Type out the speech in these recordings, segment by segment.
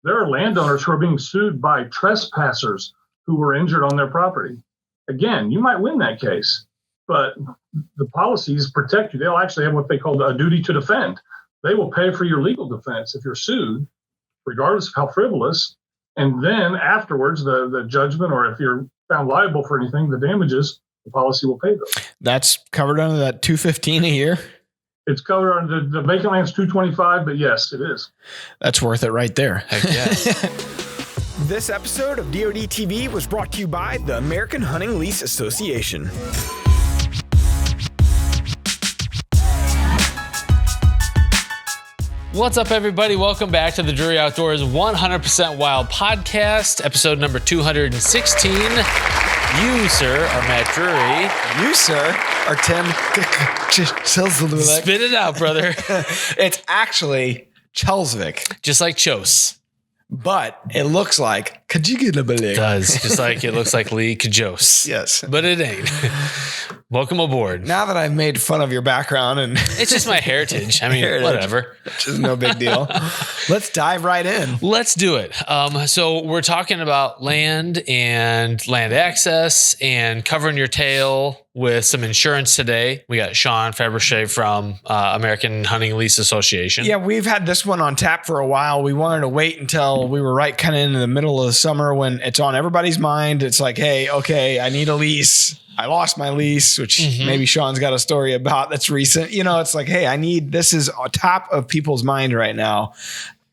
There are landowners who are being sued by trespassers who were injured on their property. Again, you might win that case, but the policies protect you. They'll actually have what they call a duty to defend. They will pay for your legal defense if you're sued, regardless of how frivolous. And then afterwards, the judgment, or if you're found liable for anything, the damages, the policy will pay those. That's covered under that $215 a year. It's covered under the vacant land's $225, but yes, it is. That's worth it right there. Heck yeah. This episode of DoD TV was brought to you by the American Hunting Lease Association. What's up, everybody? Welcome back to the Drury Outdoors 100% Wild podcast, episode number 216. You, sir, are Matt Drury. You, sir, are Tim. Spit it out, brother. It's actually Chelsvik. Just like Chos. But it looks like Kajigilabalik. It does. Just like it looks like Lee Kajos. Yes. But it ain't. Welcome aboard. Now that I've made fun of your background and it's just my heritage. I mean, whatever. Which is no big deal. Let's dive right in. Let's do it. So we're talking about land and land access and covering your tail with some insurance today. We got Sean Ferbrache from American Hunting Lease Association. Yeah, we've had this one on tap for a while. We wanted to wait until we were right kind of in the middle of the summer when it's on everybody's mind. It's like, hey, okay, I need a lease. I lost my lease, which maybe Sean's got a story about that's recent. You know, it's like, hey, this is on top of people's mind right now.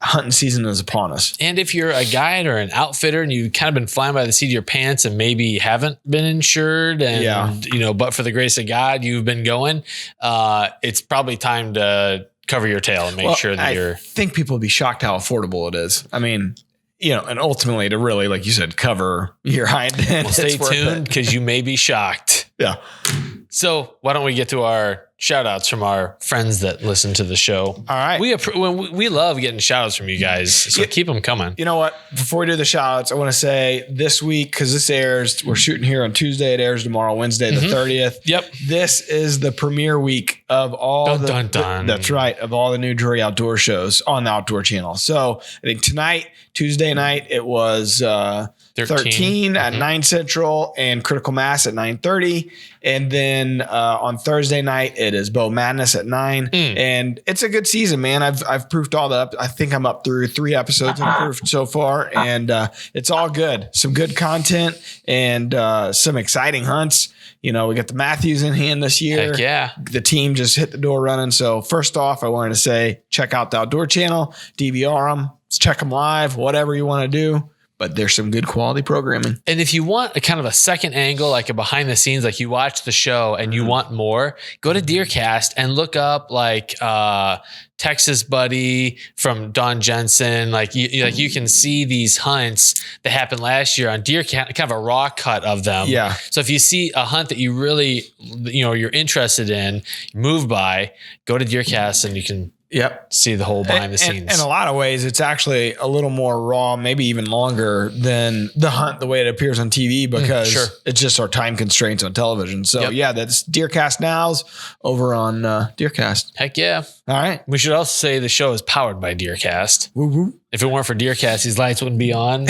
Hunting season is upon us. And if you're a guide or an outfitter and you've kind of been flying by the seat of your pants and maybe haven't been insured and, you know, but for the grace of God, you've been going, it's probably time to cover your tail and make sure that I think people will be shocked how affordable it is. I mean, you know, and ultimately to really, like you said, cover your hind end. Well, stay tuned because you may be shocked. Yeah. So why don't we get to our shout outs from our friends that listen to the show? All right. We love getting shout outs from you guys. So keep them coming. You know what? Before we do the shout outs, I want to say this week, because this airs, we're shooting here on Tuesday. It airs tomorrow, Wednesday, the 30th. Yep. This is the premiere week of all that's right, of all the new Drury Outdoor shows on the Outdoor Channel. So I think tonight, Tuesday night, it was 13 at 9 Central and Critical Mass at 9:30. And then on Thursday night, it is Bow Madness at 9. And it's a good season, man. I've proofed all that up. I think I'm up through 3 episodes I've proofed so far. And it's all good. Some good content and some exciting hunts. You know, we got the Matthews in hand this year. Heck yeah. The team just hit the door running. So first off, I wanted to say, check out the Outdoor Channel, DVR them, check them live, whatever you want to do. But there's some good quality programming. And if you want a kind of a second angle, like a behind the scenes, like you watch the show and you want more, go to DeerCast and look up like Texas Buddy from Don Jensen. Like you can see these hunts that happened last year on DeerCast, kind of a raw cut of them. Yeah. So if you see a hunt that you really, you're interested in, moved by, go to DeerCast and you can see the whole behind the scenes. In a lot of ways, it's actually a little more raw, maybe even longer than the hunt, the way it appears on TV, because it's just our time constraints on television. So that's DeerCast Nows over on DeerCast. Heck yeah. All right. We should also say the show is powered by DeerCast. Woo woo. If it weren't for DeerCast, these lights wouldn't be on.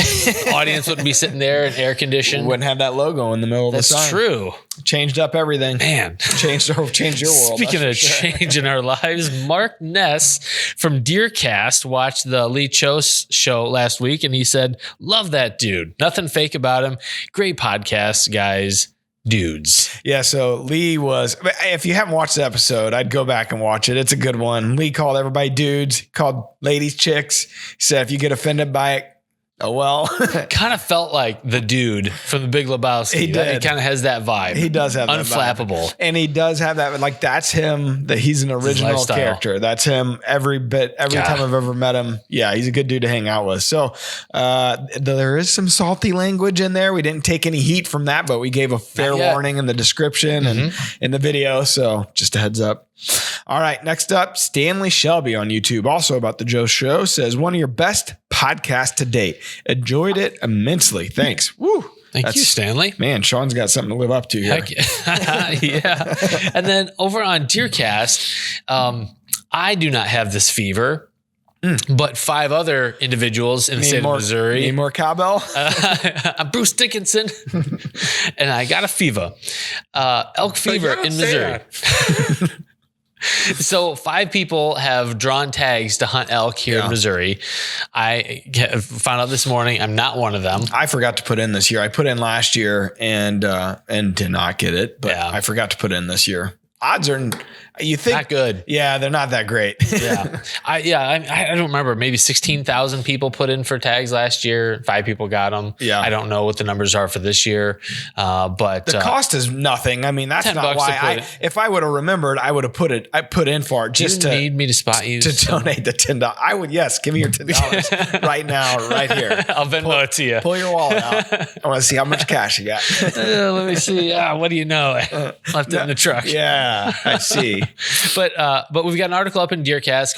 Audience wouldn't be sitting there in air conditioned. Wouldn't have that logo in the middle of the sign. That's true. Changed up everything. Man. Changed your world. Speaking of changing our lives, Mark Ness from DeerCast watched the Lee Chos show last week, and he said, love that dude. Nothing fake about him. Great podcast, guys. Dudes. Yeah, so Lee was, if you haven't watched the episode, I'd go back and watch it. It's a good one. Lee called everybody dudes, called ladies chicks. He said, if you get offended by it, oh, well. Kind of felt like the dude from The Big Lebowski. He did. He kind of has that vibe. He does have that Unflappable. vibe. And he does have that, like, that's him, that he's an original character. That's him every time I've ever met him. Yeah, he's a good dude to hang out with. So there is some salty language in there. We didn't take any heat from that, but we gave a fair warning in the description and in the video. So just a heads up. All right, next up, Stanley Shelby on YouTube, also about the Joe Show, says, one of your best podcasts to date. Enjoyed it immensely. Thanks. Woo. Thank you, Stanley. Man, Sean's got something to live up to here. Yeah. And then over on DeerCast, I do not have this fever. but 5 other individuals in the state of Missouri. Need more cowbell? I'm Bruce Dickinson, and I got a fever. Elk fever in Missouri. So 5 people have drawn tags to hunt elk here in Missouri. I found out this morning I'm not one of them. I forgot to put in this year. I put in last year and did not get it, but I forgot to put in this year. Odds are, you think, not good. Yeah, they're not that great. I don't remember. Maybe 16,000 people put in for tags last year. 5 people got them. Yeah, I don't know what the numbers are for this year, but the cost is nothing. I mean, that's not why. If I would have remembered, I would have put in for it. Just to need me to spot you to donate the $10. I would. Yes, give me your $10 right now, right here. I'll Venmo it to you. Pull your wallet out. I want to see how much cash you got. Let me see. What do you know? Left it in the truck. Yeah. I see. But we've got an article up in DeerCast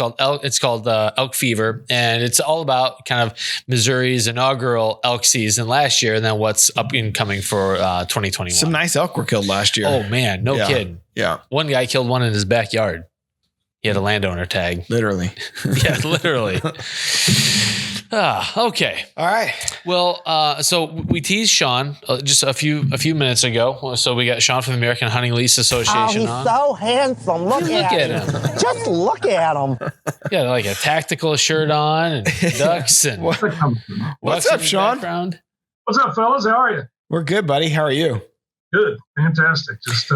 called Elk Fever, and it's all about kind of Missouri's inaugural elk season last year and then what's up and coming for 2021. Some nice elk were killed last year. Oh man, no kidding. Yeah. One guy killed one in his backyard. He had a landowner tag. Literally. Yeah, literally. Okay. All right. Well, so we teased Sean just a few minutes ago. So we got Sean from the American Hunting Lease Association. He's so handsome. Look at him. Just look at him. Yeah, like a tactical shirt on and ducks and what's up, Sean? What's up, fellas? How are you? We're good, buddy. How are you? Good. Fantastic. Just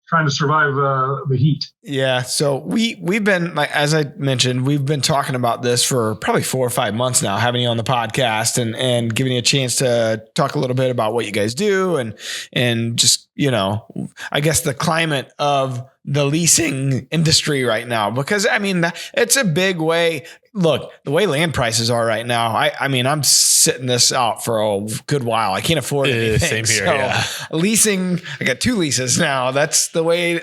trying to survive the heat. Yeah. So we've been, like, as I mentioned, we've been talking about this for probably 4 or 5 months now, having you on the podcast and giving you a chance to talk a little bit about what you guys do and just, I guess the climate of the leasing industry right now, because I mean, it's a big way. Look, the way land prices are right now, I mean, I'm sitting this out for a good while. I can't afford anything. Same here. Leasing, I got 2 leases now. That's the way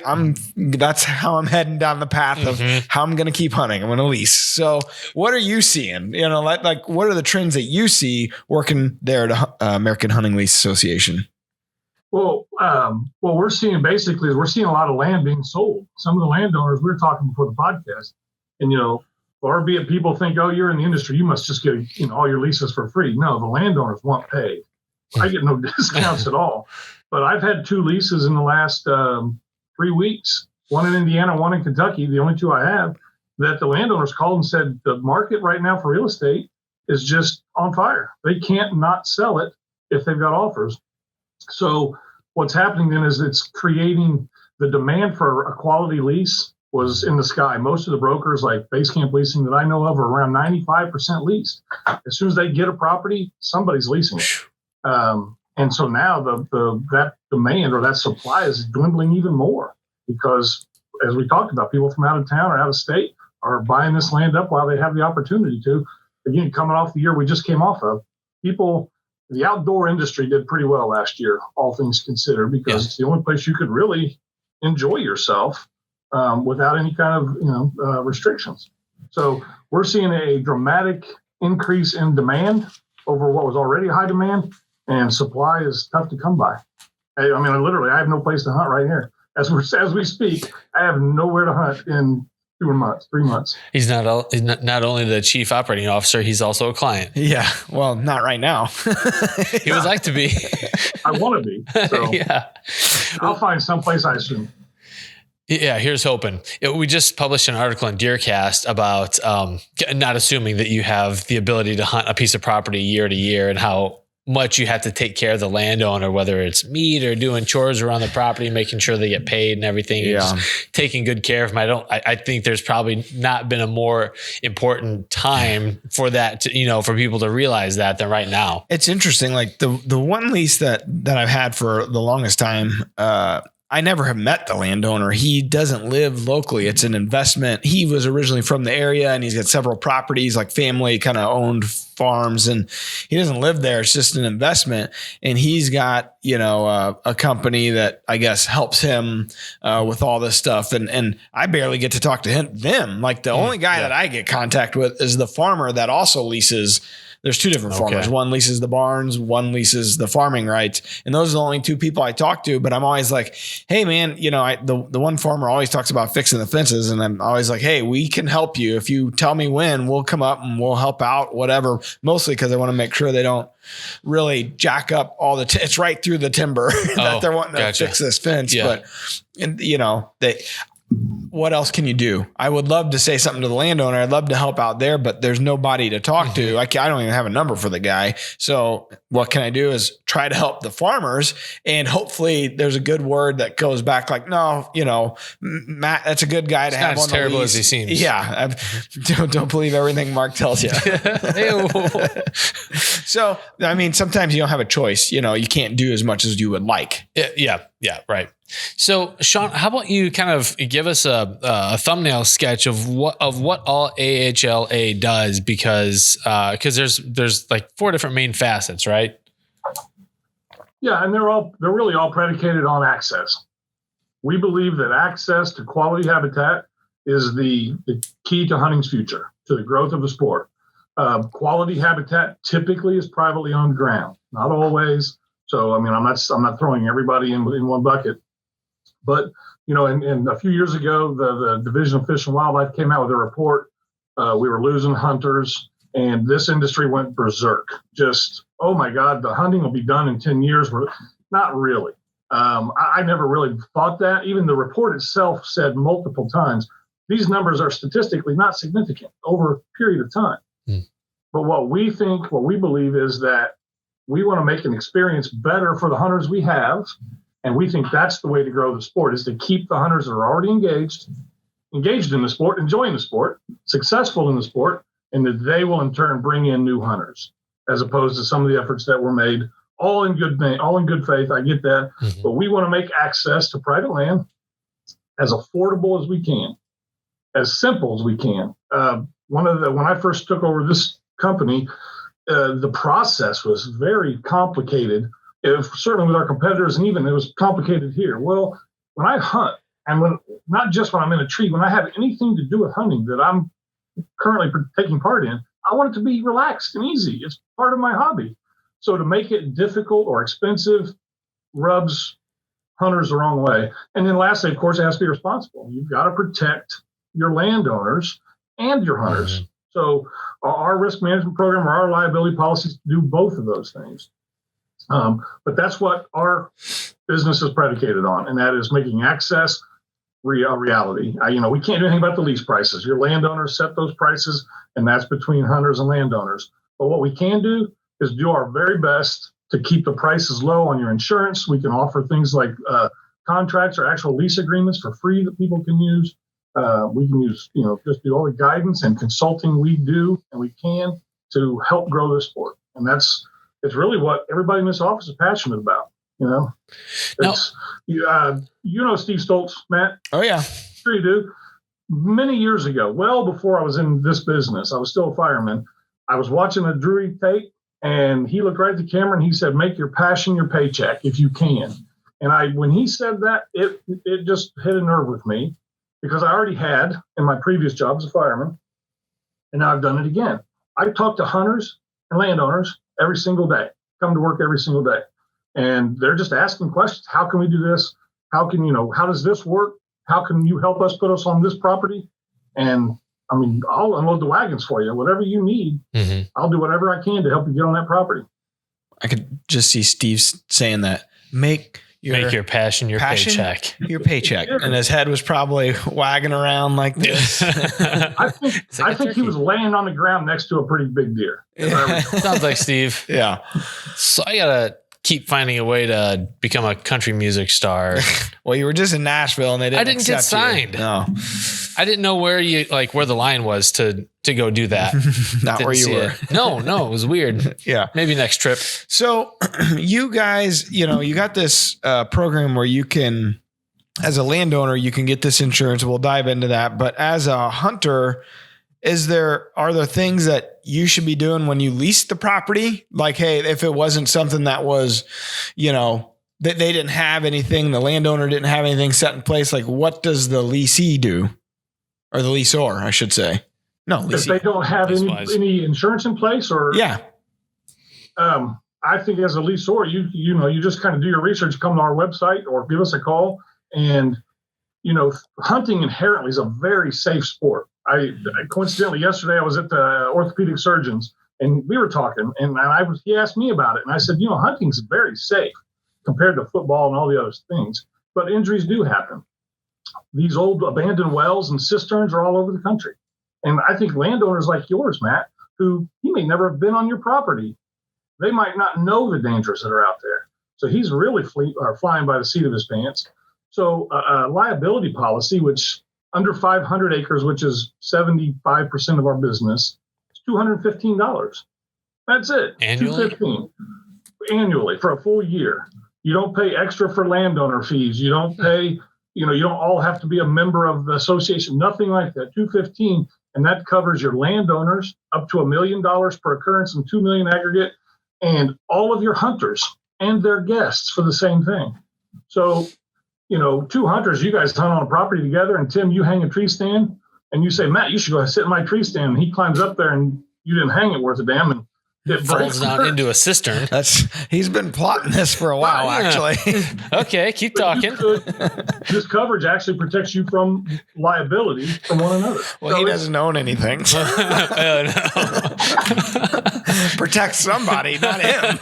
that's how I'm heading down the path of how I'm going to keep hunting. I'm going to lease. So what are you seeing? Like what are the trends that you see working there at American Hunting Lease Association? Well, what we're seeing basically is we're seeing a lot of land being sold. Some of the landowners, we were talking before the podcast, and or be it people think, oh, you're in the industry, you must just get all your leases for free. No, the landowners want paid. I get no discounts at all. But I've had 2 leases in the last 3 weeks, one in Indiana, one in Kentucky, the only 2 I have, that the landowners called and said the market right now for real estate is just on fire. They can't not sell it if they've got offers. So what's happening then is it's creating the demand for a quality lease was in the sky. Most of the brokers like Basecamp Leasing that I know of are around 95% leased. As soon as they get a property, somebody's leasing it. And so now that demand or that supply is dwindling even more because, as we talked about, people from out of town or out of state are buying this land up while they have the opportunity to. Again, coming off the year we just came off of, the outdoor industry did pretty well last year, all things considered, because it's the only place you could really enjoy yourself without any kind of restrictions. So we're seeing a dramatic increase in demand over what was already a high demand, and supply is tough to come by. I literally have no place to hunt right here. As we speak, I have nowhere to hunt in 3 months. He's not only the chief operating officer, he's also a client. Yeah. Well, not right now. He would like to be. I want to be. So yeah. I'll find someplace, I assume. Yeah, here's hoping. We just published an article in DeerCast about not assuming that you have the ability to hunt a piece of property year to year and how much you have to take care of the landowner, whether it's meat or doing chores around the property, making sure they get paid and everything, and just taking good care of them. I think there's probably not been a more important time for that to, for people to realize that than right now. It's interesting. Like the one lease that I've had for the longest time, I never have met the landowner. He doesn't live locally. It's an investment. He was originally from the area and he's got several properties, like family kind of owned farms, and he doesn't live there. It's just an investment. And he's got, a company that I guess helps him with all this stuff. And I barely get to talk to them. Like the only guy that I get contact with is the farmer that also leases There's two different farmers. One leases the barns, one leases the farming rights. And those are the only two people I talk to. But I'm always like, hey, man, the one farmer always talks about fixing the fences. And I'm always like, hey, we can help you. If you tell me when, we'll come up and we'll help out, whatever. Mostly because I want to make sure they don't really jack up all the it's right through the timber that they're wanting to fix this fence. Yeah. But, what else can you do? I would love to say something to the landowner. I'd love to help out there, but there's nobody to talk to. I don't even have a number for the guy. So what can I do is try to help the farmers, and hopefully there's a good word that goes back like, no, Matt, that's a good guy to have on the lease. It's not as terrible as he seems. Yeah. Don't believe everything Mark tells you. So, I mean, sometimes you don't have a choice. You can't do as much as you would like. Yeah. Right. So, Sean, how about you kind of give us a thumbnail sketch of what all AHLA does, because there's like 4 different main facets, right? Yeah, and they're really all predicated on access. We believe that access to quality habitat is the key to hunting's future, to the growth of the sport. Quality habitat typically is privately owned ground, not always. So, I mean, I'm not throwing everybody in one bucket. But, and a few years ago, the Division of Fish and Wildlife came out with a report. We were losing hunters, and this industry went berserk. Just, oh my God, the hunting will be done in 10 years. Not really. I never really thought that. Even the report itself said multiple times, these numbers are statistically not significant over a period of time. But what we believe is that we want to make an experience better for the hunters we have. And we think that's the way to grow the sport, is to keep the hunters that are already engaged in the sport, enjoying the sport, successful in the sport, and that they will in turn bring in new hunters, as opposed to some of the efforts that were made, all in good faith. I get that. Mm-hmm. But we want to make access to private land as affordable as we can, as simple as we can. When I first took over this company, the process was very complicated. Certainly with our competitors, and even it was complicated here. Well, when I hunt, and not just when I'm in a tree, when I have anything to do with hunting that I'm currently taking part in, I want it to be relaxed and easy. It's part of my hobby. So to make it difficult or expensive rubs hunters the wrong way. And then lastly, of course, it has to be responsible. You've got to protect your landowners and your hunters. Mm-hmm. So our risk management program or our liability policies do both of those things. But that's what our business is predicated on, and that is making access reality. We can't do anything about the lease prices. Your landowners set those prices, and that's between hunters and landowners. But what we can do is do our very best to keep the prices low on your insurance. We can offer things like contracts or actual lease agreements for free that people can use. We can use, just do all the guidance and consulting we do, and we can, to help grow this sport. And it's really what everybody in this office is passionate about. Steve Stoltz, Matt? Oh, yeah. Sure you do. Many years ago, well before I was in this business, I was still a fireman. I was watching a Drury tape, and he looked right at the camera and he said, make your passion your paycheck if you can. And when he said that, it just hit a nerve with me, because I already had in my previous job as a fireman, and now I've done it again. I talk to hunters and landowners every single day, come to work every single day. And they're just asking questions. How can we do this? How does this work? How can you help us put us on this property? And I'll unload the wagons for you. Whatever you need, mm-hmm. I'll do whatever I can to help you get on that property. I could just see Steve saying that. Make your passion your paycheck. Your paycheck. And his head was probably wagging around like this. I think he was laying on the ground next to a pretty big deer. Sounds like Steve. Yeah. So I gotta keep finding a way to become a country music star. Well, you were just in Nashville and they didn't accept get signed. You. No. I didn't know where the line was to go do that. Not where you were. No, it was weird. Yeah. Maybe next trip. So you guys, you got this program where you can, as a landowner, you can get this insurance. We'll dive into that. But as a hunter, are there things that you should be doing when you lease the property? Like, hey, if it wasn't something that was, that they didn't have anything, the landowner didn't have anything set in place, like what does the leasee do? Or the leaseor, I should say. No, leasee. If they don't have any insurance in place, or? Yeah. I think as a leaseor, you just kind of do your research, come to our website or give us a call. And, hunting inherently is a very safe sport. I coincidentally, yesterday I was at the orthopedic surgeons and we were talking and he asked me about it. And I said, hunting's very safe compared to football and all the other things, but injuries do happen. These old abandoned wells and cisterns are all over the country. And I think landowners like yours, Matt, who he may never have been on your property, they might not know the dangers that are out there. So he's really flying by the seat of his pants. So a liability policy, which under 500 acres, which is 75% of our business, is $215. That's it. Annually? $215 annually for a full year. You don't pay extra for landowner fees. You don't pay, you don't all have to be a member of the association, nothing like that. $215, and that covers your landowners up to $1 million per occurrence and $2 million aggregate, and all of your hunters and their guests for the same thing. So, two hunters, you guys hunt on a property together, and Tim, you hang a tree stand, and you say, Matt, you should go sit in my tree stand. And he climbs up there, and you didn't hang it worth a damn, and it falls down into a cistern. He's been plotting this for a while, actually. Okay, keep talking. This coverage actually protects you from liability from one another. Well, he doesn't own anything. So. Protect somebody, not him.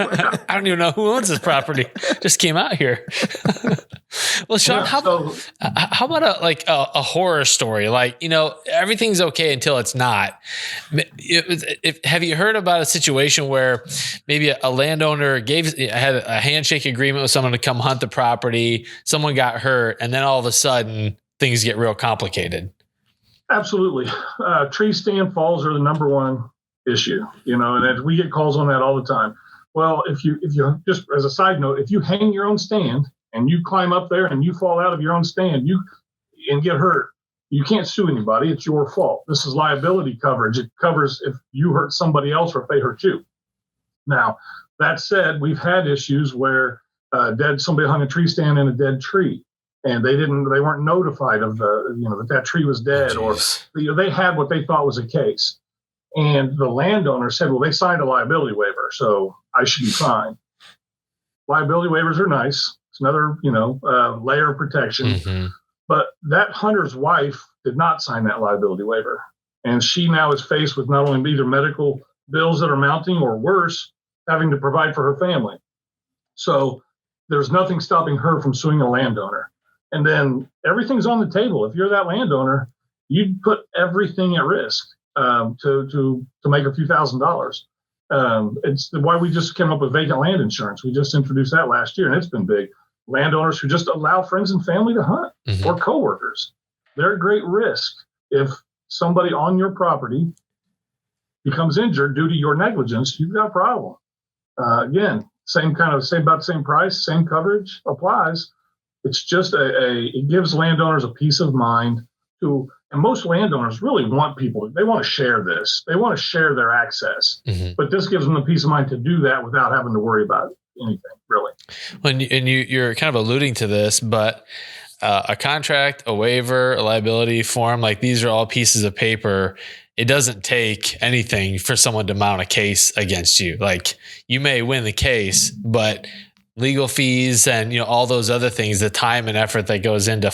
I don't even know who owns this property. Just came out here. Well, Sean, how about a horror story? Everything's okay until it's not. Have you heard about a situation where maybe a landowner had a handshake agreement with someone to come hunt the property, someone got hurt, and then all of a sudden things get real complicated? Absolutely. Tree stand falls are the number one issue, and we get calls on that all the time. Well, if you just as a side note, if you hang your own stand and you climb up there and you fall out of your own stand and get hurt, you can't sue anybody. It's your fault. This is liability coverage. It covers if you hurt somebody else or if they hurt you. Now, that said, we've had issues where somebody hung a tree stand in a dead tree, and they weren't notified of that tree was dead, or they had what they thought was a case. And the landowner said, well, they signed a liability waiver, so I should be fine. Liability waivers are nice. It's another, layer of protection. Mm-hmm. But that hunter's wife did not sign that liability waiver. And she now is faced with not only either medical bills that are mounting or worse, having to provide for her family. So there's nothing stopping her from suing a landowner. And then everything's on the table. If you're that landowner, you'd put everything at risk to make a few $1,000s. It's why we just came up with vacant land insurance. We just introduced that last year, and it's been big. Landowners who just allow friends and family to hunt, mm-hmm. or coworkers, they're at great risk if somebody on your property becomes injured due to your negligence. You've got a problem. Again, about the same price, same coverage applies. It's just it gives landowners a peace of mind and most landowners really they want to share this. They want to share their access, mm-hmm. but this gives them the peace of mind to do that without having to worry about anything, really. You're kind of alluding to this, but a contract, a waiver, a liability form, these are all pieces of paper. It doesn't take anything for someone to mount a case against you. You may win the case, but legal fees and all those other things, the time and effort that goes into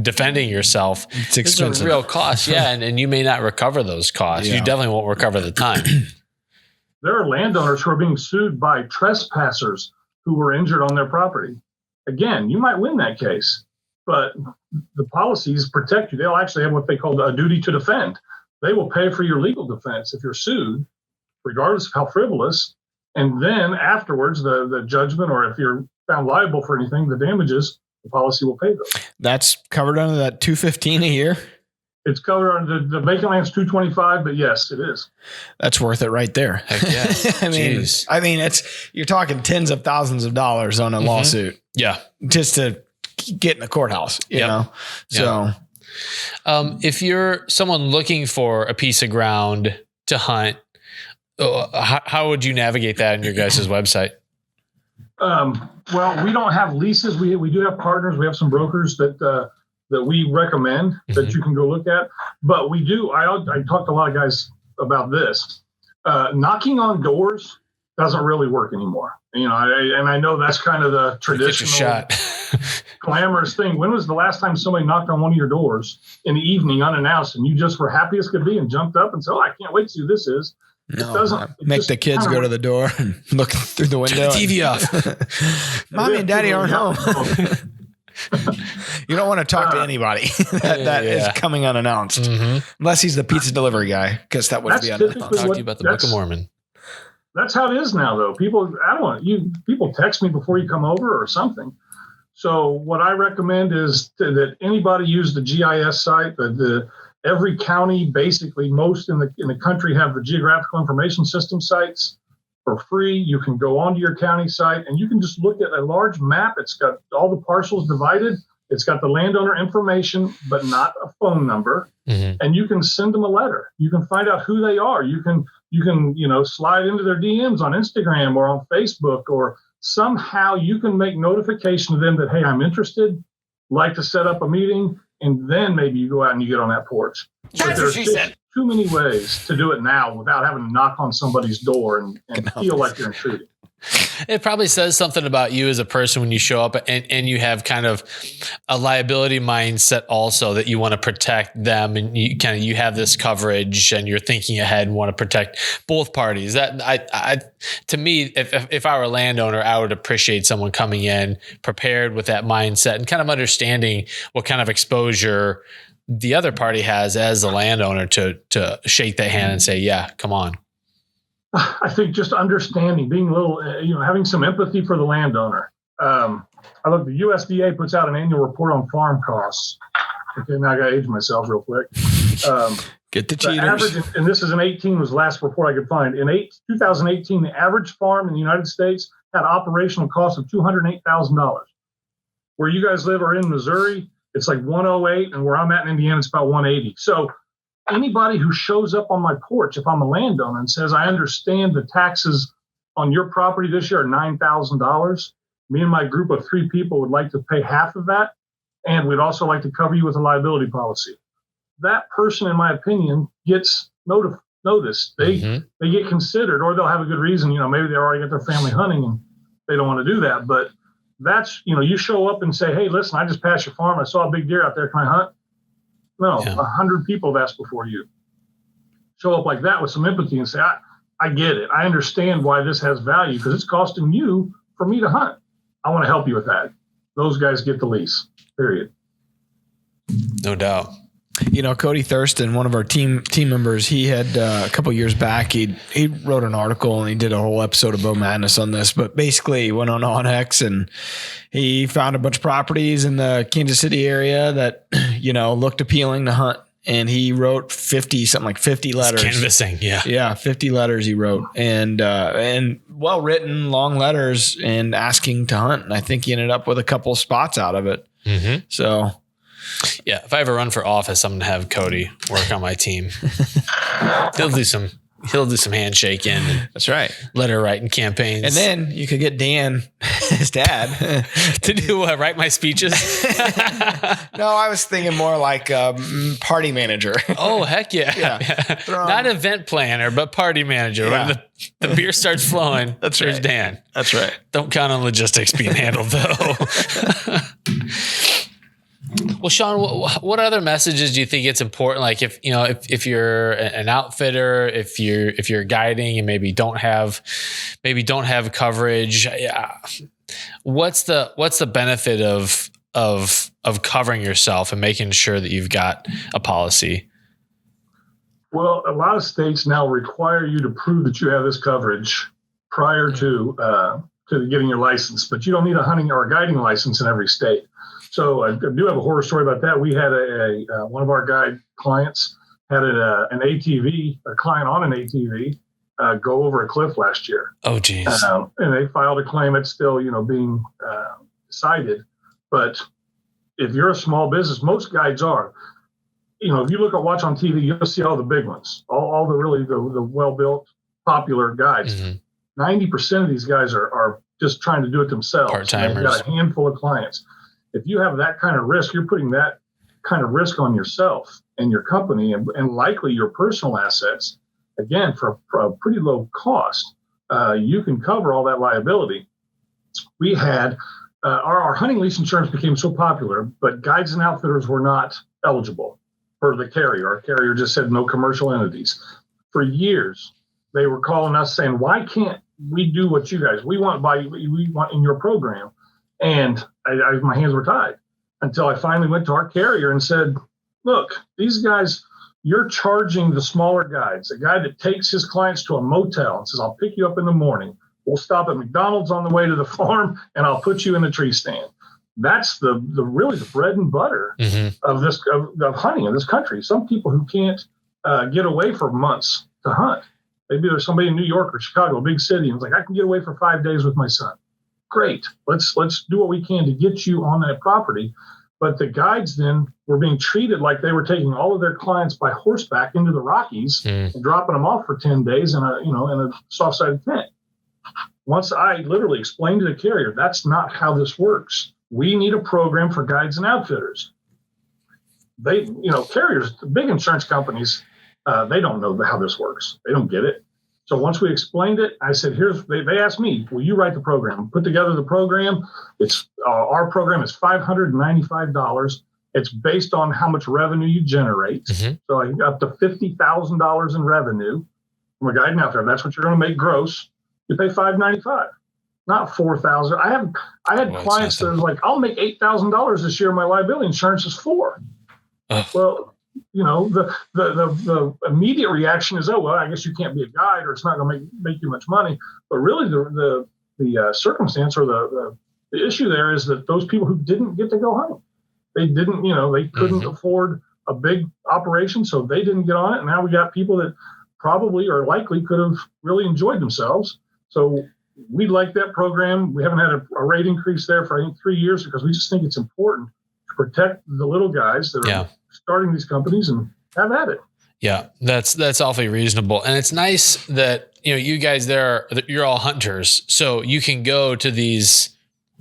defending yourself, it's expensive. It's a real cost. Yeah, and you may not recover those costs. Yeah. You definitely won't recover the time. There are landowners who are being sued by trespassers who were injured on their property. Again, you might win that case, but the policies protect you. They'll actually have what they call a duty to defend. They will pay for your legal defense if you're sued, regardless of how frivolous. And then afterwards, the judgment, or if you're found liable for anything, the damages, the policy will pay those. That's covered under that $215 a year? It's covered under the vacant land's $225, but yes, it is. That's worth it right there. Heck yeah. I mean, you're talking tens of thousands of dollars on a mm-hmm. lawsuit. Yeah. Just to get in the courthouse, you know? So, if you're someone looking for a piece of ground to hunt, how would you navigate that on your guys' website? Well, we don't have leases. We do have partners. We have some brokers that we recommend mm-hmm. that you can go look at. But we do. I talked to a lot of guys about this. Knocking on doors doesn't really work anymore. I know that's kind of the traditional glamorous thing. When was the last time somebody knocked on one of your doors in the evening unannounced and you just were happy as could be and jumped up and said, I can't wait to see who this is? No, make the kids go to the door and look through the window. Turn the TV off. Mommy and Daddy aren't home. You don't want to talk to anybody that is coming unannounced, unless he's the pizza delivery guy, because that would be unannounced. I'll talk to you about the Book of Mormon. That's how it is now, though. People text me before you come over or something. So what I recommend is that anybody use the GIS site. Every county, basically most in the country, have the geographical information system sites for free. You can go onto your county site and you can just look at a large map. It's got all the parcels divided. It's got the landowner information, but not a phone number. And you can send them a letter. You can find out who they are. You can slide into their DMs on Instagram or on Facebook, or somehow you can make notification to them that, hey, I'm interested, like to set up a meeting, and then maybe you go out and you get on that porch. That's what she said. Too many ways to do it now without having to knock on somebody's door and feel like you're intruding. It probably says something about you as a person when you show up and you have kind of a liability mindset also, that you want to protect them, and you have this coverage and you're thinking ahead and want to protect both parties. That to me, if I were a landowner, I would appreciate someone coming in prepared with that mindset and kind of understanding what kind of exposure the other party has as a landowner to shake that hand and say, yeah, come on. I think just understanding, being a little, having some empathy for the landowner. The USDA puts out an annual report on farm costs. Okay, now I got to age myself real quick. Get the cheaters. Average, and this is in 18 was the last report I could find. In 2018, the average farm in the United States had operational costs of $208,000. Where you guys live or in Missouri, it's like 108, and where I'm at in Indiana, it's about 180. So anybody who shows up on my porch, if I'm a landowner, and says, I understand the taxes on your property this year are $9,000, me and my group of 3 people would like to pay half of that, and we'd also like to cover you with a liability policy. That person, in my opinion, gets noticed. They get considered, or they'll have a good reason. Maybe they already got their family hunting and they don't want to do that. But that's, you show up and say, hey, listen, I just passed your farm. I saw a big deer out there. Can I hunt? No, 100 people have asked before you. Show up like that with some empathy and say, I get it. I understand why this has value, because it's costing you for me to hunt. I want to help you with that. Those guys get the lease, period. No doubt. Cody Thurston, one of our team members, he had a couple years back, he wrote an article and he did a whole episode of Bow Madness on this, but basically he went on Onyx and he found a bunch of properties in the Kansas City area that, looked appealing to hunt. And he wrote 50 letters. Canvassing, yeah. Yeah, 50 letters he wrote, and well-written, long letters, and asking to hunt. And I think he ended up with a couple spots out of it. So... yeah, if I ever run for office, I'm gonna have Cody work on my team. He'll do some handshaking. That's right. Letter writing campaigns. And then you could get Dan, his dad, to do what? Write my speeches? No, I was thinking more like party manager. Oh, heck yeah. Not event planner, but party manager. Yeah. When the beer starts flowing, there's Dan. That's right. Don't count on logistics being handled, though. Well, Sean, what other messages do you think it's important? Like if you're an outfitter, if you're guiding and maybe don't have coverage, what's the benefit of covering yourself and making sure that you've got a policy? Well, a lot of states now require you to prove that you have this coverage prior to getting your license, but you don't need a hunting or a guiding license in every state. So I do have a horror story about that. We had one of our guide clients had an ATV, a client on an ATV, go over a cliff last year. Oh, geez. And they filed a claim. It's still, being decided. But if you're a small business, most guides are. If you watch on TV, you'll see all the big ones, all the well-built, popular guides. 90% of these guys are just trying to do it themselves. Part-timers. They've got a handful of clients. If you have that kind of risk, you're putting that kind of risk on yourself and your company and likely your personal assets, again, for a pretty low cost. you can cover all that liability. We had our hunting lease insurance became so popular, but guides and outfitters were not eligible for the carrier. Our carrier just said no commercial entities. For years, they were calling us saying, why can't we do what you guys, we want in your program? And my hands were tied until I finally went to our carrier and said, look, these guys, you're charging the smaller guides, a guy that takes his clients to a motel and says, I'll pick you up in the morning. We'll stop at McDonald's on the way to the farm and I'll put you in a tree stand. That's the really the bread and butter of hunting in this country. Some people who can't get away for months to hunt. Maybe there's somebody in New York or Chicago, a big city, and it's like, I can get away for 5 days with my son. Great. Let's do what we can to get you on that property. But the guides then were being treated like they were taking all of their clients by horseback into the Rockies and dropping them off for 10 days in a soft-sided tent. Once I literally explained to the carrier, that's not how this works. We need a program for guides and outfitters. Carriers, the big insurance companies, they don't know how this works. They don't get it. So once we explained it, I said, they asked me, will you write the program? Put together the program. It's our program is $595. It's based on how much revenue you generate. So I got up to $50,000 in revenue from a guide and outfitter. That's what you're going to make gross. You pay $595, not $4,000. I had clients that was like, I'll make $8,000 this year. My liability insurance is $4,000. Well, the immediate reaction is, oh, well, I guess you can't be a guide or it's not going to make you much money. But really the circumstance or the issue there is that those people who didn't get to go hunting, they didn't, they couldn't afford a big operation. So they didn't get on it. And now we got people that probably or likely could have really enjoyed themselves. So we like that program. We haven't had a rate increase there for, I think, 3 years because we just think it's important to protect the little guys that are starting these companies and have at it. Yeah, that's awfully reasonable. And it's nice that, you guys you're all hunters. So you can go to these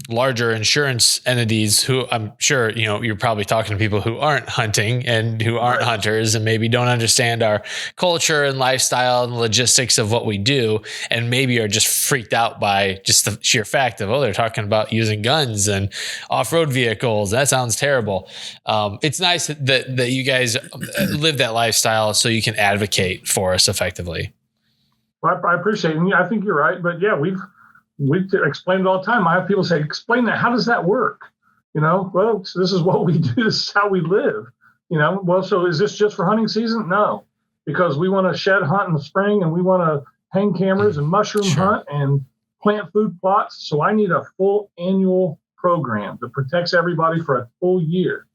larger insurance entities who I'm sure, you're probably talking to people who aren't hunting and who aren't hunters and maybe don't understand our culture and lifestyle and logistics of what we do. And maybe are just freaked out by just the sheer fact of, they're talking about using guns and off-road vehicles. That sounds terrible. It's nice that you guys live that lifestyle so you can advocate for us effectively. Well, I appreciate it. And I think you're right. But yeah, we've explained it all the time. I have people say, explain that. How does that work? Well, this is what we do. This is how we live. Well, so is this just for hunting season? No, because we want to shed hunt in the spring and we want to hang cameras and mushroom hunt and plant food plots. So I need a full annual program that protects everybody for a full year.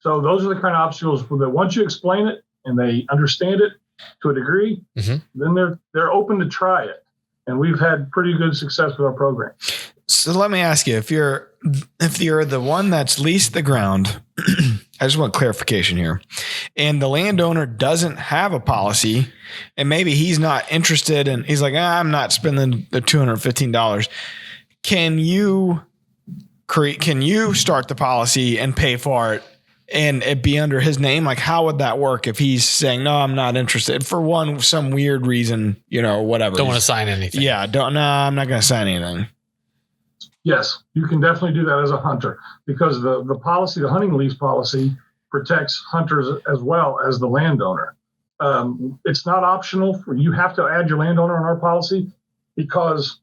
So those are the kind of obstacles that once you explain it and they understand it to a degree, then they're open to try it. And we've had pretty good success with our program. So let me ask you, if you're the one that's leased the ground, I just want clarification here, and the landowner doesn't have a policy and maybe he's not interested and he's like, I'm not spending the $215. Can you start the policy and pay for it and it be under his name? Like, how would that work if he's saying, no, I'm not interested for some weird reason, whatever. Don't want to sign anything. Yeah. I'm not going to sign anything. Yes, you can definitely do that as a hunter because the policy, the hunting lease policy protects hunters as well as the landowner. It's not optional you have to add your landowner on our policy because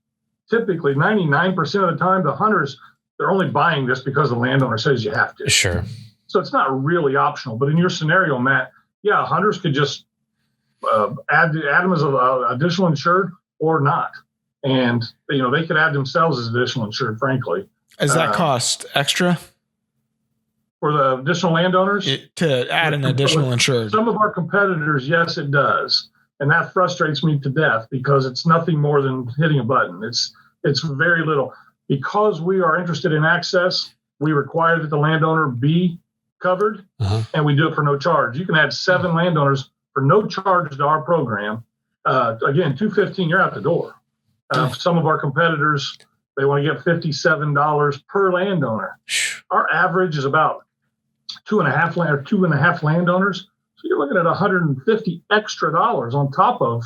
typically 99% of the time, the hunters, they're only buying this because the landowner says you have to. Sure. So it's not really optional, but in your scenario, Matt, hunters could just add them as an additional insured or not. And, they could add themselves as additional insured, frankly. Does that cost extra? For the additional landowners? To add an additional insured. Some of our competitors, yes, it does. And that frustrates me to death because it's nothing more than hitting a button. It's very little. Because we are interested in access, we require that the landowner be covered, and we do it for no charge. You can add 7 landowners for no charge to our program. Again, $215, you're out the door. Some of our competitors, they want to get $57 per landowner. Our average is about 2.5 landowners. So you're looking at $150 extra on top of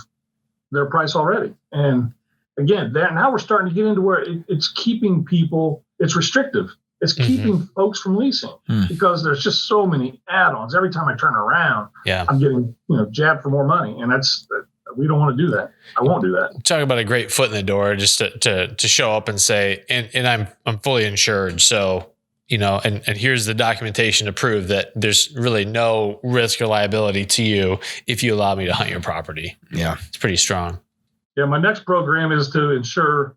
their price already. And again, now we're starting to get into where it's keeping people, it's restrictive. It's keeping folks from leasing because there's just so many add-ons. Every time I turn around, I'm getting jabbed for more money, and we don't want to do that. I won't do that. Talk about a great foot in the door, just to show up and say, and I'm fully insured, so and here's the documentation to prove that there's really no risk or liability to you if you allow me to hunt your property. Yeah, it's pretty strong. Yeah, my next program is to insure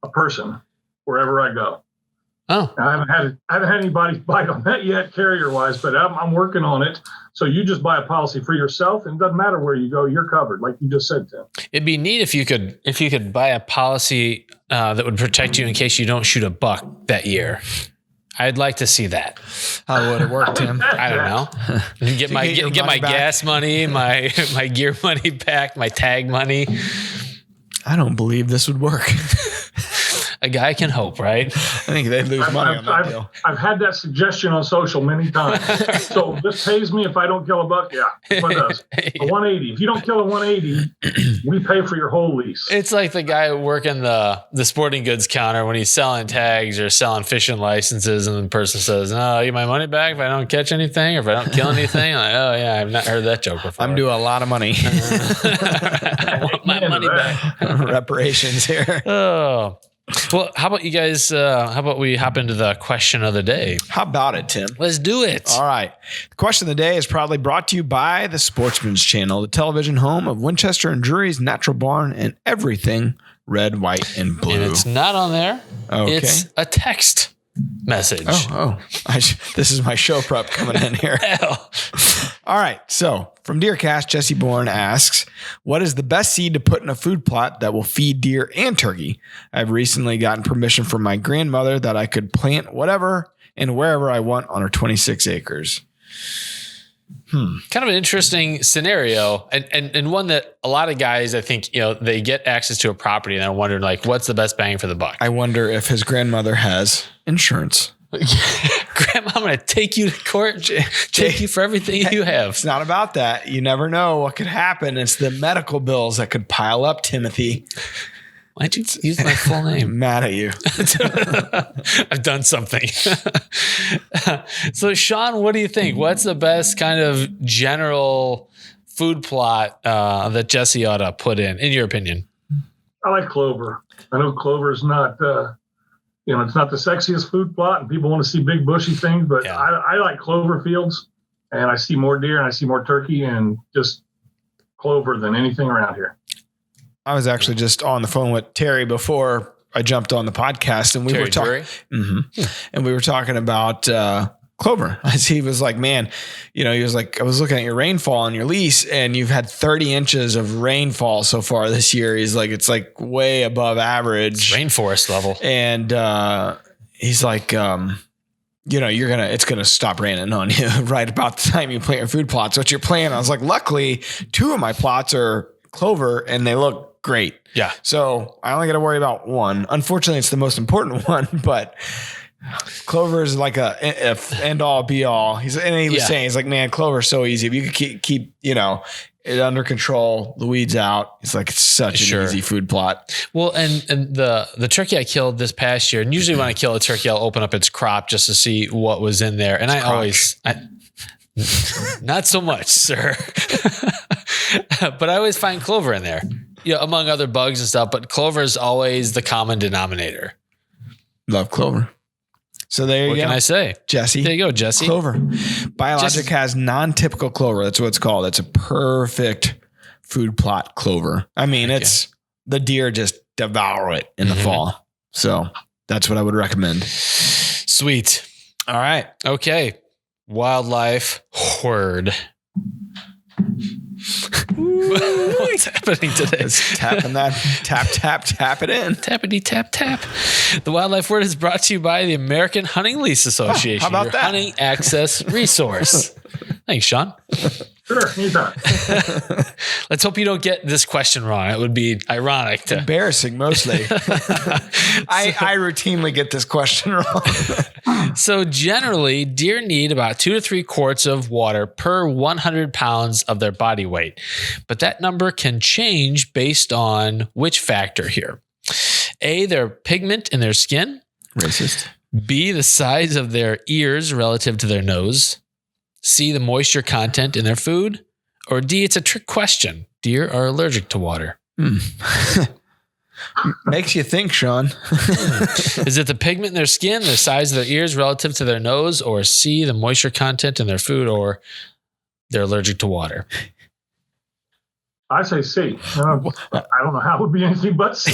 a person wherever I go. Oh, I haven't had anybody bite on that yet, carrier wise, but I'm working on it. So you just buy a policy for yourself, and it doesn't matter where you go, you're covered, like you just said, Tim. It'd be neat if you could buy a policy that would protect you in case you don't shoot a buck that year. I'd like to see that. How would it work, Tim? I don't know. Get my gas money, my gear money back, my tag money. I don't believe this would work. A guy can hope, right? I think they'd lose money on that deal. I've had that suggestion on social many times. So this pays me if I don't kill a buck. Yeah, what does? A 180. If you don't kill a 180, we pay for your whole lease. It's like the guy working the sporting goods counter when he's selling tags or selling fishing licenses, and the person says, "No, I get my money back if I don't catch anything or if I don't kill anything." I'm like, oh yeah, I've not heard that joke before. I'm doing a lot of money. I want my money back. Reparations here. Oh. Well, how about you guys, how about we hop into the question of the day? How about it, Tim? Let's do it. All right. The question of the day is proudly brought to you by the Sportsman's Channel, the television home of Winchester and Drury's Natural Barn and everything red, white, and blue. And it's not on there. Okay. It's a text message. This is my show prep coming in here. All right. So from DeerCast, Jesse Bourne asks, what is the best seed to put in a food plot that will feed deer and turkey? I've recently gotten permission from my grandmother that I could plant whatever and wherever I want on her 26 acres. Kind of an interesting scenario, and one that a lot of guys, I think, they get access to a property and they're wondering, like, what's the best bang for the buck? I wonder if his grandmother has insurance. Grandma, I'm going to take you to court, take you for everything you have. It's not about that. You never know what could happen. It's the medical bills that could pile up, Timothy. Why'd you use my full name? Mad at you. I've done something. So, Sean, what do you think? What's the best kind of general food plot that Jesse ought to put in your opinion? I like clover. I know clover is not, it's not the sexiest food plot, and people want to see big bushy things, but I like clover fields, and I see more deer and I see more turkey and just clover than anything around here. I was actually just on the phone with Terry before I jumped on the podcast, and we were talking. And we were talking about clover. He was like, "Man, he was like, I was looking at your rainfall on your lease, and you've had 30 inches of rainfall so far this year." He's like, "It's like way above average, rainforest level." And he's like, it's gonna stop raining on you right about the time you plant your food plots. What you're planting?" I was like, "Luckily, 2 of my plots are clover, and they look great." Yeah. So I only got to worry about one. Unfortunately, it's the most important one, but clover is like a end all be all. He was saying, he's like, "Man, clover's so easy. If you could keep it under control, the weeds out." It's like, it's such an easy food plot. Well, and the turkey I killed this past year, and usually when I kill a turkey, I'll open up its crop just to see what was in there. And not so much, sir. But I always find clover in there, among other bugs and stuff. But clover is always the common denominator. Love clover. So there you go. What can I say? Jesse. There you go, Jesse. Clover. Biologic has non-typical clover. That's what it's called. It's a perfect food plot clover. I mean, the deer just devour it in the fall. So that's what I would recommend. Sweet. All right. Okay. Wildlife word. What's happening today? It's tapping that tap it in. Tappity tap tap. The wildlife word is brought to you by the American Hunting Lease Association. How about your that? Hunting access resource. Thanks, Sean. Sure, anytime. Let's hope you don't get this question wrong. It would be ironic. Embarrassing, mostly. I routinely get this question wrong. So generally, deer need about 2 to 3 quarts of water per 100 pounds of their body weight. But that number can change based on which factor here? A, their pigment in their skin. Racist. B, the size of their ears relative to their nose. C, the moisture content in their food. Or D, it's a trick question. Deer are allergic to water. Makes you think, Sean. Is it the pigment in their skin, the size of their ears relative to their nose, or C, the moisture content in their food, or they're allergic to water? I say C. I don't know how it would be anything but C.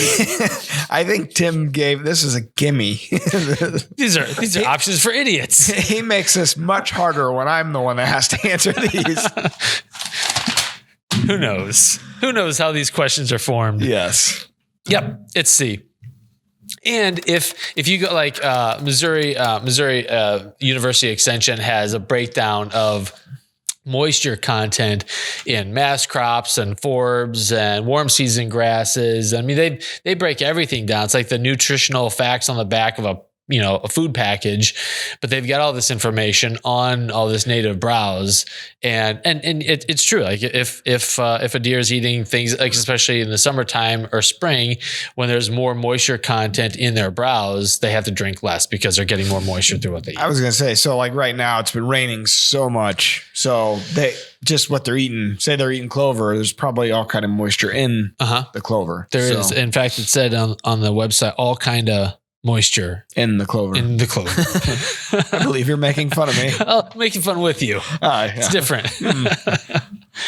I think Tim gave this is a gimme. These are options for idiots. He makes this much harder when I'm the one that has to answer these. Who knows? Who knows how these questions are formed? Yes. Yep, it's C. And if you go like Missouri University Extension has a breakdown of moisture content in mass crops and forbs and warm season grasses. I mean, they break everything down. It's like the nutritional facts on the back of a food package, but they've got all this information on all this native browse. And it's true. Like if a deer is eating things like, especially in the summertime or spring, when there's more moisture content in their browse, they have to drink less because they're getting more moisture through what they eat. I was going to say, so like right now it's been raining so much. So they just what they're eating, say they're eating clover, there's probably all kind of moisture in the clover. There is. In fact, it said on the website, all kind of moisture in the clover. I believe you're making fun of me. I'm making fun with you. Yeah. It's different. I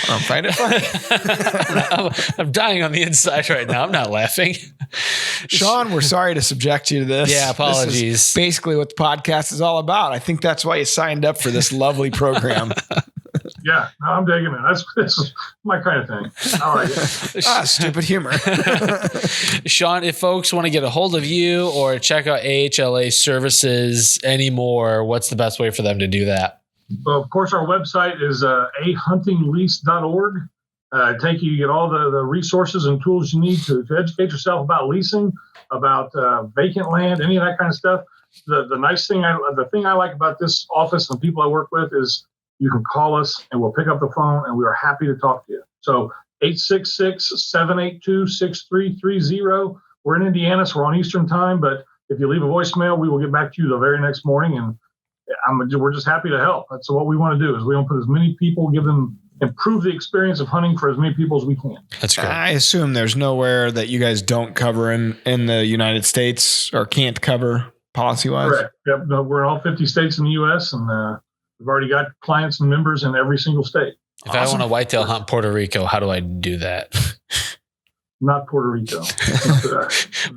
don't find it funny. I'm dying on the inside right now. I'm not laughing. Sean, we're sorry to subject you to this. Yeah, apologies. This is basically what the podcast is all about. I think that's why you signed up for this lovely program. Yeah, no, I'm digging it. This is my kind of thing. I like it. Stupid humor. Sean, if folks want to get a hold of you or check out AHLA services anymore, what's the best way for them to do that? Well, of course, our website is ahuntinglease.org. You get all the resources and tools you need to educate yourself about leasing, about vacant land, any of that kind of stuff. The nice thing, the thing I like about this office and the people I work with is you can call us and we'll pick up the phone and we are happy to talk to you. So 866-782-6330. We're in Indiana, so we're on Eastern time, but if you leave a voicemail, we will get back to you the very next morning. And we're just happy to help. That's what we want to do is we want to put as many people, improve the experience of hunting for as many people as we can. That's great. I assume there's nowhere that you guys don't cover in the United States or can't cover policy-wise? Correct. Yep. No, we're in all 50 states in the U.S., and we've already got clients and members in every single state. If I want to whitetail hunt Puerto Rico, how do I do that? Not Puerto Rico.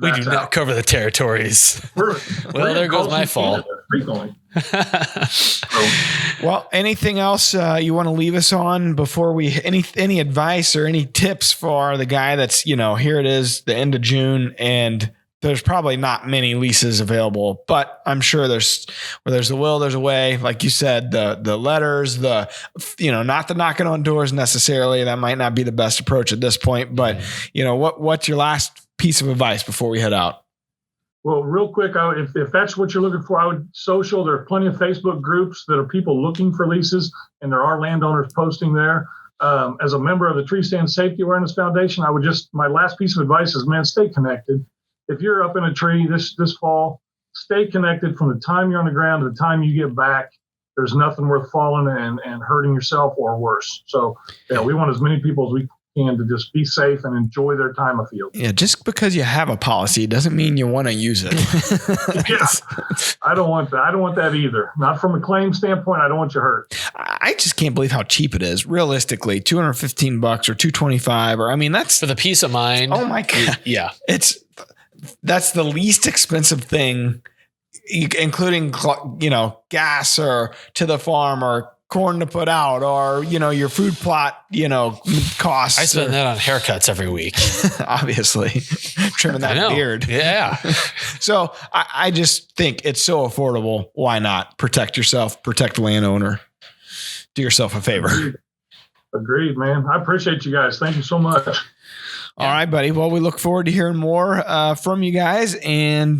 We do not cover the territories. Well, there goes my fault. Frequently. Well, anything else you want to leave us on before we any advice or any tips for the guy that's, here it is, the end of June, and there's probably not many leases available, but I'm sure where there's a will, there's a way. Like you said, the letters, not the knocking on doors necessarily. That might not be the best approach at this point, but what's your last piece of advice before we head out? Well, real quick, if that's what you're looking for, I would social. There are plenty of Facebook groups that are people looking for leases, and there are landowners posting there. As a member of the Tree Stand Safety Awareness Foundation, my last piece of advice is, man, stay connected. If you're up in a tree this fall, stay connected from the time you're on the ground to the time you get back. There's nothing worth falling and hurting yourself or worse. So we want as many people as we can to just be safe and enjoy their time afield. Yeah, just because you have a policy doesn't mean you want to use it. Yeah, I don't want that. I don't want that either. Not from a claim standpoint. I don't want you hurt. I just can't believe how cheap it is. Realistically, $215 or $225, that's for the peace of mind. Oh my God. Yeah. That's the least expensive thing, including, gas or to the farm or corn to put out or, your food plot, costs. I spend that on haircuts every week. Obviously. Trimming that beard. Yeah. So I just think it's so affordable. Why not? Protect yourself, protect the landowner. Do yourself a favor. Agreed, man. I appreciate you guys. Thank you so much. All right, buddy. Well, we look forward to hearing more from you guys. And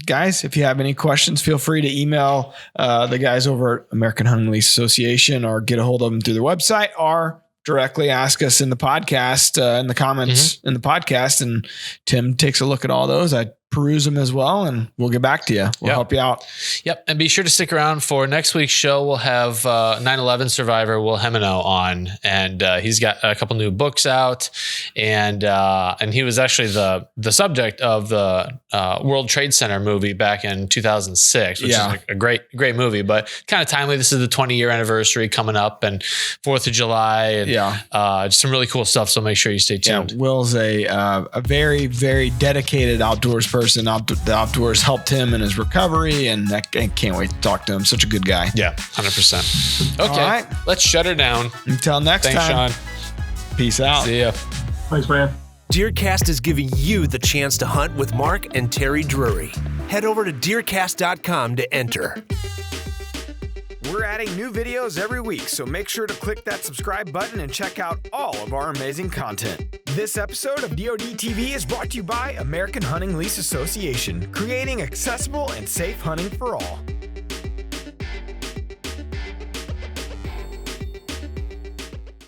guys, if you have any questions, feel free to email the guys over at American Hunting Lease Association or get a hold of them through their website or directly, ask us in the podcast, in the comments in the podcast, and Tim takes a look at all those. I peruse them as well, and we'll get back to you. We'll help you out. Yep. And be sure to stick around for next week's show. We'll have 9/11 survivor Will Hemino on, and he's got a couple new books out, and he was actually the subject of the World Trade Center movie back in 2006, which is a great movie, but kind of timely. This is the 20-year anniversary coming up, and 4th of July, and just some really cool stuff. So make sure you stay tuned. Yeah, Will's a very, very dedicated outdoors person. The outdoors helped him in his recovery, and I can't wait to talk to him. Such a good guy. Yeah, 100%. Okay, all right. Let's shut her down. Until next time. Thanks, Sean. Peace out. See ya. Thanks, man. DeerCast is giving you the chance to hunt with Mark and Terry Drury. Head over to DeerCast.com to enter. We're adding new videos every week, so make sure to click that subscribe button and check out all of our amazing content. This episode of DoD TV is brought to you by American Hunting Lease Association, creating accessible and safe hunting for all.